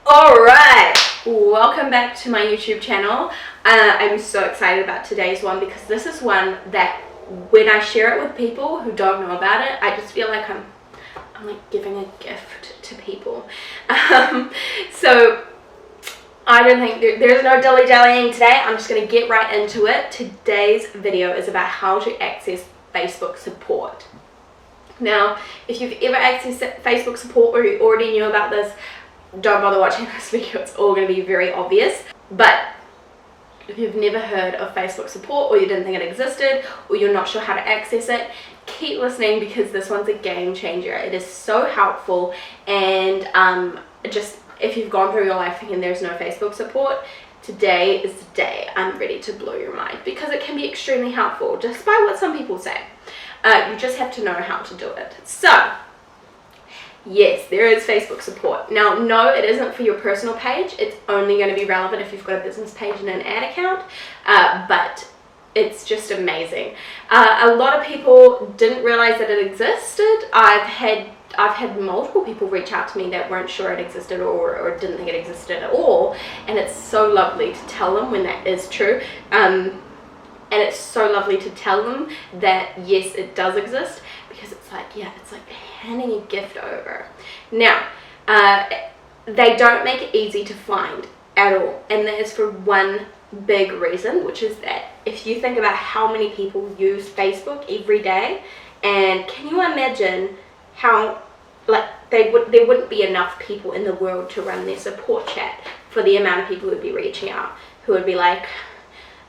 Alright, welcome back to my YouTube channel. I'm so excited about today's one because this is one that when I share it with people who don't know about it, I just feel like I'm like giving a gift to people. So I don't think there's no dilly-dallying today. I'm just going to get right into it. Today's video is about how to access Facebook support. Now, if you've ever accessed Facebook support or you already knew about this, don't bother watching this video, it's all going to be very obvious. But if you've never heard of Facebook support, or you didn't think it existed, or you're not sure how to access it, keep listening because this one's a game changer. It is so helpful, and just if you've gone through your life thinking there's no Facebook support, today is the day I'm ready to blow your mind because it can be extremely helpful, despite what some people say. You just have to know how to do it. So yes, there is Facebook support. Now, no, it isn't for your personal page. It's only going to be relevant if you've got a business page and an ad account, but it's just amazing. A lot of people didn't realize that it existed. I've had multiple people reach out to me that weren't sure it existed or didn't think it existed at all, and it's so lovely to tell them when that is true. And it's so lovely to tell them that yes, it does exist, because it's like, yeah, it's like handing a gift over. Now, they don't make it easy to find at all, and that is for one big reason, which is that if you think about how many people use Facebook every day, and can you imagine how there wouldn't be enough people in the world to run their support chat for the amount of people who would be reaching out, who would be like,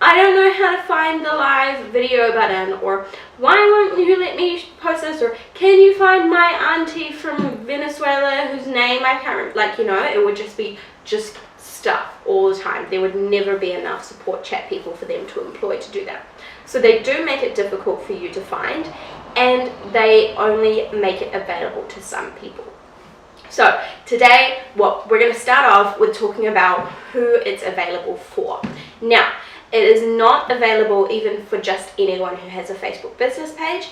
I don't know how to find the live video button, or why won't you let me post this, or can you find my auntie from Venezuela whose name I can't remember. Like, you know, it would just be just stuff all the time. There would never be enough support chat people for them to employ to do that. So they do make it difficult for you to find, and they only make it available to some people. So today, we're going to start off with talking about who it's available for. Now, it is not available even for just anyone who has a Facebook business page.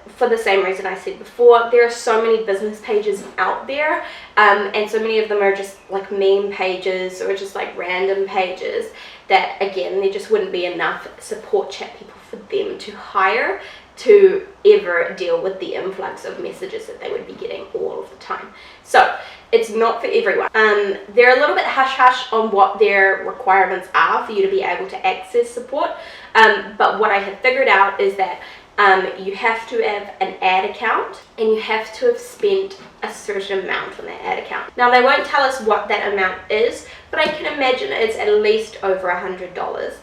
For the same reason I said before, there are so many business pages out there, and so many of them are just like meme pages or just like random pages that, again, there just wouldn't be enough support chat people for them to hire to ever deal with the influx of messages that they would be getting all of the time. So it's not for everyone. They're a little bit hush-hush on what their requirements are for you to be able to access support, but what I have figured out is that you have to have an ad account, and you have to have spent a certain amount on that ad account. Now, they won't tell us what that amount is, but I can imagine it's at least over $100.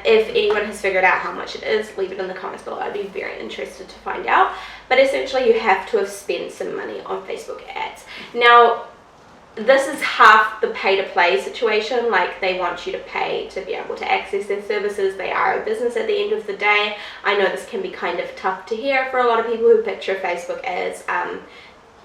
If anyone has figured out how much it is, leave it in the comments below. I'd be very interested to find out. But essentially, you have to have spent some money on Facebook ads. Now, this is half the pay-to-play situation. Like, they want you to pay to be able to access their services. They are a business at the end of the day. I know this can be kind of tough to hear for a lot of people who picture Facebook as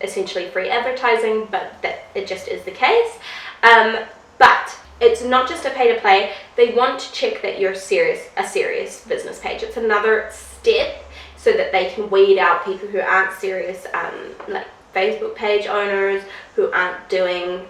essentially free advertising, but that it just is the case. But it's not just a pay-to-play. They want to check that you're a serious business page. It's another step so that they can weed out people who aren't serious, like Facebook page owners who aren't doing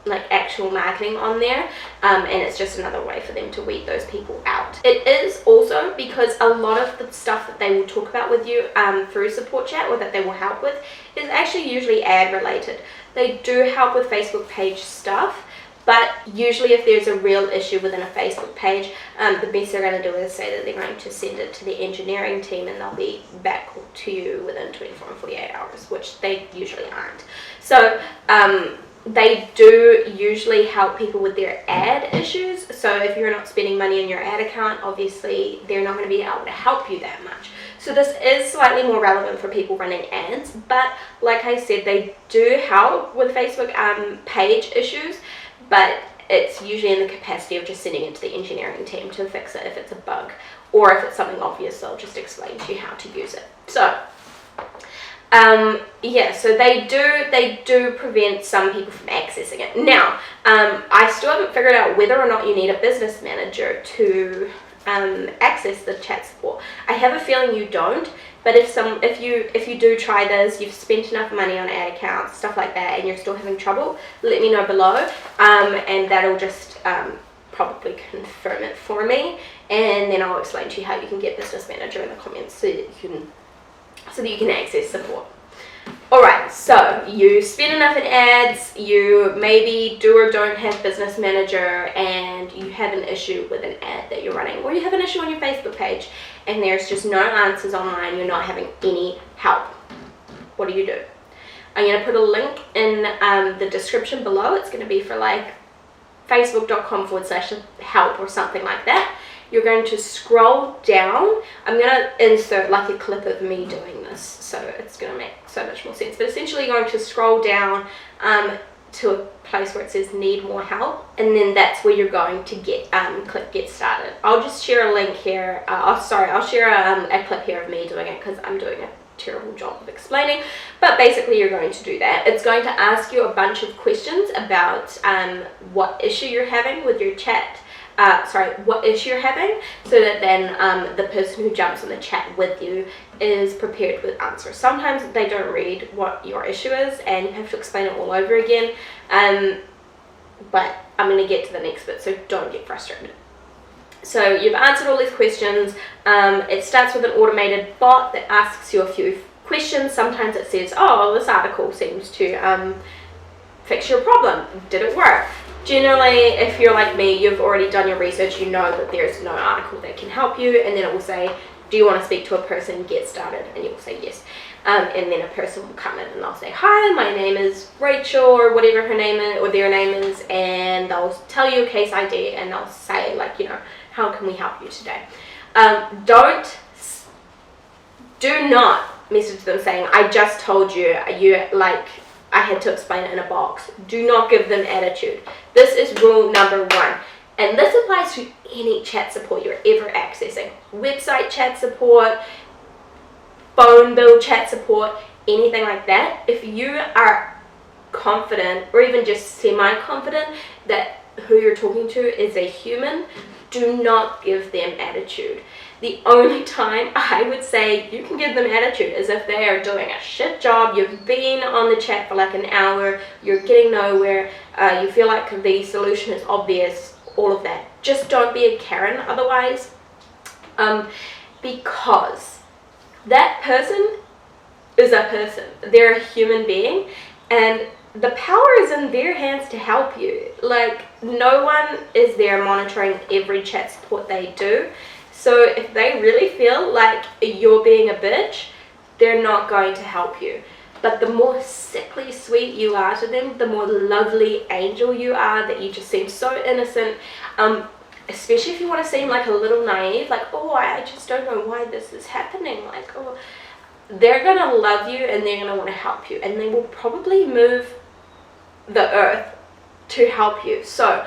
like actual marketing on there, and it's just another way for them to weed those people out. It is also because a lot of the stuff that they will talk about with you through support chat, or that they will help with, is actually usually ad related. They do help with Facebook page stuff, but usually if there's a real issue within a Facebook page, the best they're going to do is say that they're going to send it to the engineering team, and they'll be back to you within 24 and 48 hours, which they usually aren't. So they do usually help people with their ad issues. So if you're not spending money on your ad account, obviously they're not going to be able to help you that much. So this is slightly more relevant for people running ads, but like I said, they do help with Facebook page issues, but it's usually in the capacity of just sending it to the engineering team to fix it if it's a bug, or if it's something obvious, they'll just explain to you how to use it. So yeah, so they do prevent some people from accessing it. Now, I still haven't figured out whether or not you need a business manager to access the chat support. I have a feeling you don't, But if you do try this, you've spent enough money on ad accounts, stuff like that, and you're still having trouble, let me know below, and that'll just probably confirm it for me, and then I'll explain to you how you can get Business Manager in the comments so that you can access support. Alright, so you spend enough in ads, you maybe do or don't have Business Manager, and you have an issue with an ad that you're running, or you have an issue on your Facebook page and there's just no answers online, you're not having any help. What do? I'm going to put a link in the description below. It's going to be for like facebook.com/help or something like that. You're going to scroll down. I'm going to insert like a clip of me doing this, so it's going to make so much more sense. But essentially you're going to scroll down to a place where it says need more help, and then that's where you're going to click get started. I'll just share a link here. I'll share a clip here of me doing it because I'm doing a terrible job of explaining, but basically you're going to do that. It's going to ask you a bunch of questions about what issue you're having with your chat. What issue you're having, so that then the person who jumps on the chat with you is prepared with answers. Sometimes they don't read what your issue is and you have to explain it all over again, but I'm going to get to the next bit, so don't get frustrated. So you've answered all these questions. It starts with an automated bot that asks you a few questions. Sometimes it says, oh, this article seems to fix your problem. Did it work? Generally, if you're like me, you've already done your research, you know that there's no article that can help you, and then it will say, do you want to speak to a person, get started, and you'll say yes. And then a person will come in and they'll say, hi, my name is Rachel, or whatever her name is, or their name is, and they'll tell you a case ID, and they'll say, like, you know, how can we help you today? Do not message them saying, I just told you, I had to explain it in a box. Do not give them attitude. This is rule number 1. And this applies to any chat support you're ever accessing. Website chat support, phone bill chat support, anything like that. If you are confident, or even just semi-confident, that who you're talking to is a human, do not give them attitude. The only time I would say you can give them attitude is if they are doing a shit job, you've been on the chat for like an hour, you're getting nowhere, you feel like the solution is obvious, all of that. Just don't be a Karen otherwise, because that person is a person. They're a human being, and the power is in their hands to help you. Like, no one is there monitoring every chat support they do. So if they really feel like you're being a bitch, they're not going to help you. But the more sickly sweet you are to them, the more lovely angel you are, that you just seem so innocent, especially if you want to seem like a little naive, like, oh, I just don't know why this is happening, like, oh, they're going to love you and they're going to want to help you, and they will probably move the earth to help you. So,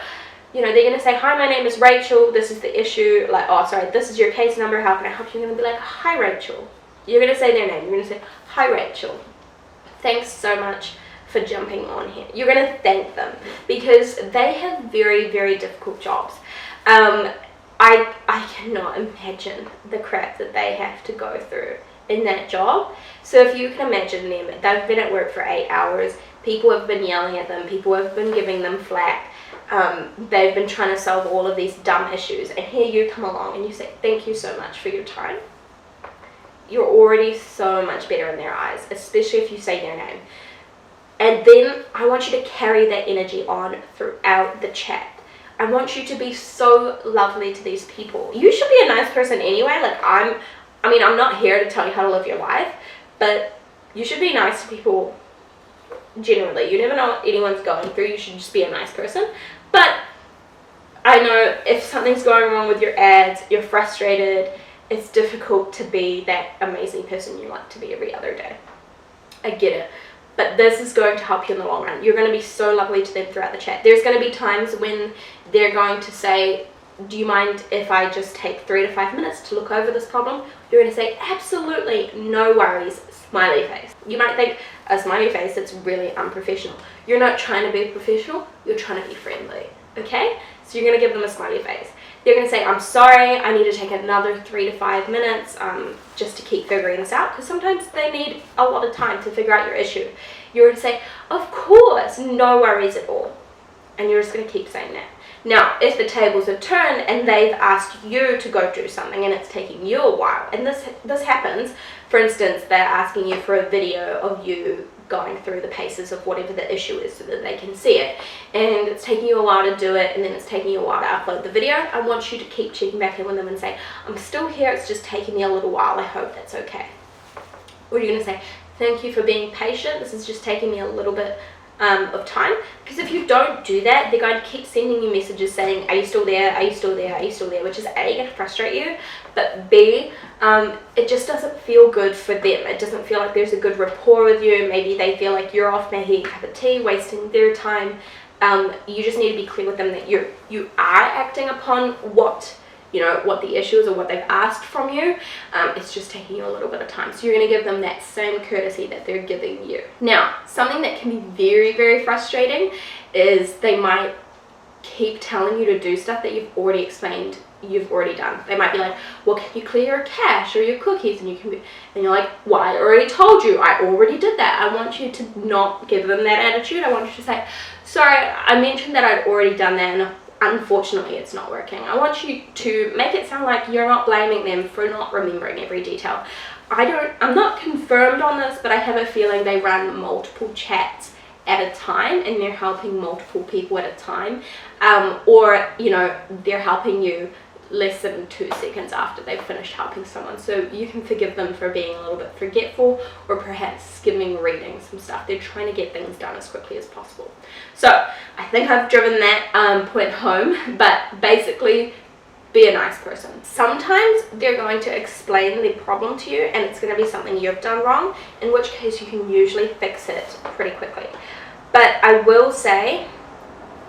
you know, they're going to say, hi, my name is Rachel, this is the issue, like, oh, sorry, this is your case number, how can I help you? You're going to be like, hi, Rachel. You're going to say their name. You're going to say, hi, Rachel. Thanks so much for jumping on here. You're going to thank them, because they have very, very difficult jobs. I cannot imagine the crap that they have to go through in that job. So if you can imagine them, they've been at work for 8 hours, people have been yelling at them, people have been giving them flack, they've been trying to solve all of these dumb issues, and here you come along and you say, thank you so much for your time. You're already so much better in their eyes, especially if you say their name. And then I want you to carry that energy on throughout the chat. I want you to be so lovely to these people. You should be a nice person anyway. Like, I'm not here to tell you how to live your life, but you should be nice to people generally. You never know what anyone's going through. You should just be a nice person. But I know if something's going wrong with your ads, you're frustrated, it's difficult to be that amazing person you like to be every other day. I get it. But this is going to help you in the long run. You're going to be so lovely to them throughout the chat. There's going to be times when they're going to say, do you mind if I just take 3 to 5 minutes to look over this problem? You're going to say, absolutely, no worries, smiley face. You might think, a smiley face, it's really unprofessional. You're not trying to be professional, you're trying to be friendly, okay? So you're going to give them a smiley face. They're going to say, I'm sorry, I need to take another 3 to 5 minutes just to keep figuring this out, because sometimes they need a lot of time to figure out your issue. You're going to say, of course, no worries at all. And you're just going to keep saying that. Now, if the tables are turned and they've asked you to go do something and it's taking you a while, and this happens, for instance, they're asking you for a video of you going through the paces of whatever the issue is so that they can see it, and it's taking you a while to do it, and then it's taking you a while to upload the video, I want you to keep checking back in with them and say, I'm still here, it's just taking me a little while, I hope that's okay. Or you're going to say, thank you for being patient, this is just taking me a little bit of time, because if you don't do that, they're going to keep sending you messages saying, are you still there, are you still there, are you still there, which is A, going to frustrate you, but B, it just doesn't feel good for them. It doesn't feel like there's a good rapport with you. Maybe they feel like you're off making a cup of tea, wasting their time. You just need to be clear with them that you are acting upon what the issue is or what they've asked from you. It's just taking you a little bit of time. So you're going to give them that same courtesy that they're giving you. Now, something that can be very, very frustrating is they might keep telling you to do stuff that you've already explained you've already done. They might be like, well, can you clear your cache or your cookies? And you're like, well, I already told you, I already did that. I want you to not give them that attitude. I want you to say, sorry, I mentioned that I'd already done that, and unfortunately it's not working. I want you to make it sound like you're not blaming them for not remembering every detail. I'm not confirmed on this, but I have a feeling they run multiple chats at a time and they're helping multiple people at a time, or they're helping you less than 2 seconds after they've finished helping someone. So you can forgive them for being a little bit forgetful or perhaps skimming reading some stuff. They're trying to get things done as quickly as possible. So I think I've driven that point home, but basically be a nice person. Sometimes they're going to explain the problem to you and it's going to be something you've done wrong, in which case you can usually fix it pretty quickly. But I will say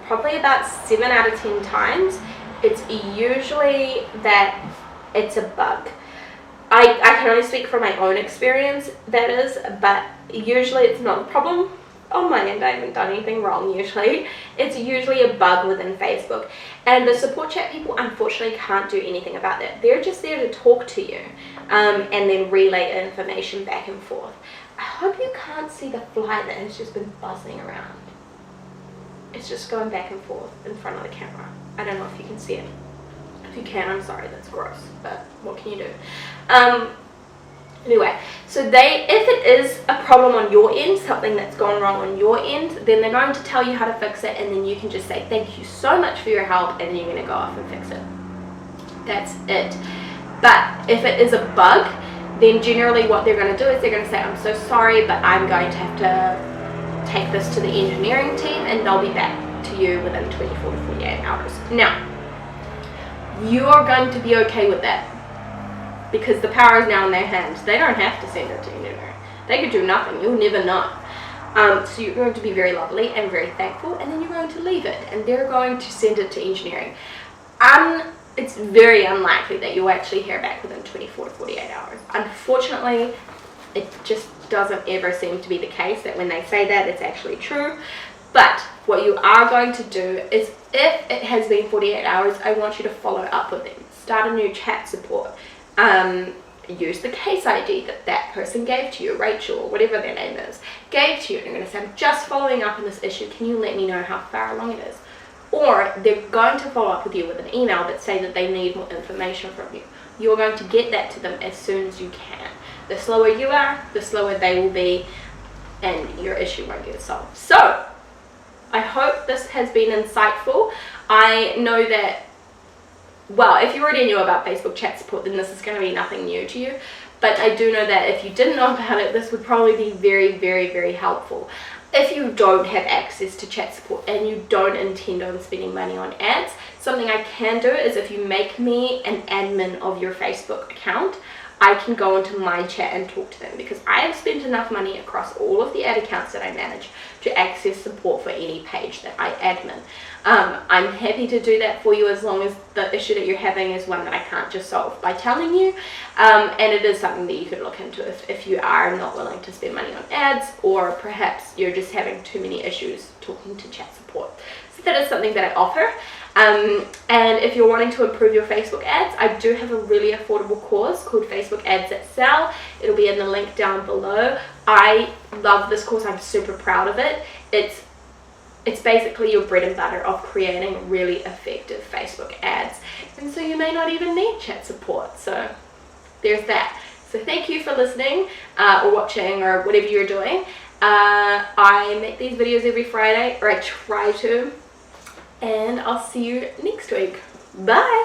probably about 7 out of 10 times it's usually that it's a bug. I can only speak from my own experience, that is, but usually it's not a problem on my end. I haven't done anything wrong usually. It's usually a bug within Facebook. And the support chat people unfortunately can't do anything about that. They're just there to talk to you and then relay information back and forth. I hope you can't see the fly that has just been buzzing around. It's just going back and forth in front of the camera. I don't know if you can see it. If you can, I'm sorry, that's gross, but what can you do? Anyway, so if it is a problem on your end, something that's gone wrong on your end, then they're going to tell you how to fix it, and then you can just say thank you so much for your help, and then you're going to go off and fix it. That's it. But if it is a bug, then generally what they're going to do is they're going to say, I'm so sorry, but I'm going to have to take this to the engineering team and they'll be back to you within 24 to 48 hours. Now, you are going to be okay with that because the power is now in their hands. They don't have to send it to engineering. They could do nothing. You'll never know. So you're going to be very lovely and very thankful, and then you're going to leave it and they're going to send it to engineering. It's very unlikely that you'll actually hear back within 24 to 48 hours. Unfortunately, it just doesn't ever seem to be the case that when they say that, it's actually true. But what you are going to do is, if it has been 48 hours, I want you to follow up with them. Start a new chat support. Use the case ID that person gave to you, Rachel, or whatever their name is, gave to you. And you're going to say, I'm just following up on this issue. Can you let me know how far along it is? Or they're going to follow up with you with an email that say that they need more information from you. You're going to get that to them as soon as you can. The slower you are, the slower they will be, and your issue won't get solved. So, I hope this has been insightful. I know that, well, if you already knew about Facebook chat support, then this is going to be nothing new to you. But I do know that if you didn't know about it, this would probably be very, very, very helpful. If you don't have access to chat support and you don't intend on spending money on ads, something I can do is if you make me an admin of your Facebook account, I can go into my chat and talk to them, because I have spent enough money across all of the ad accounts that I manage to access support for any page that I admin. I'm happy to do that for you as long as the issue that you're having is one that I can't just solve by telling you, and it is something that you could look into if you are not willing to spend money on ads, or perhaps you're just having too many issues talking to chat support. So that is something that I offer. And if you're wanting to improve your Facebook ads, I do have a really affordable course called Facebook Ads That Sell. It'll be in the link down below. I love this course. I'm super proud of it. It's basically your bread and butter of creating really effective Facebook ads. And so you may not even need chat support. So there's that. So thank you for listening or watching or whatever you're doing. I make these videos every Friday, or I try to. And I'll see you next week. Bye!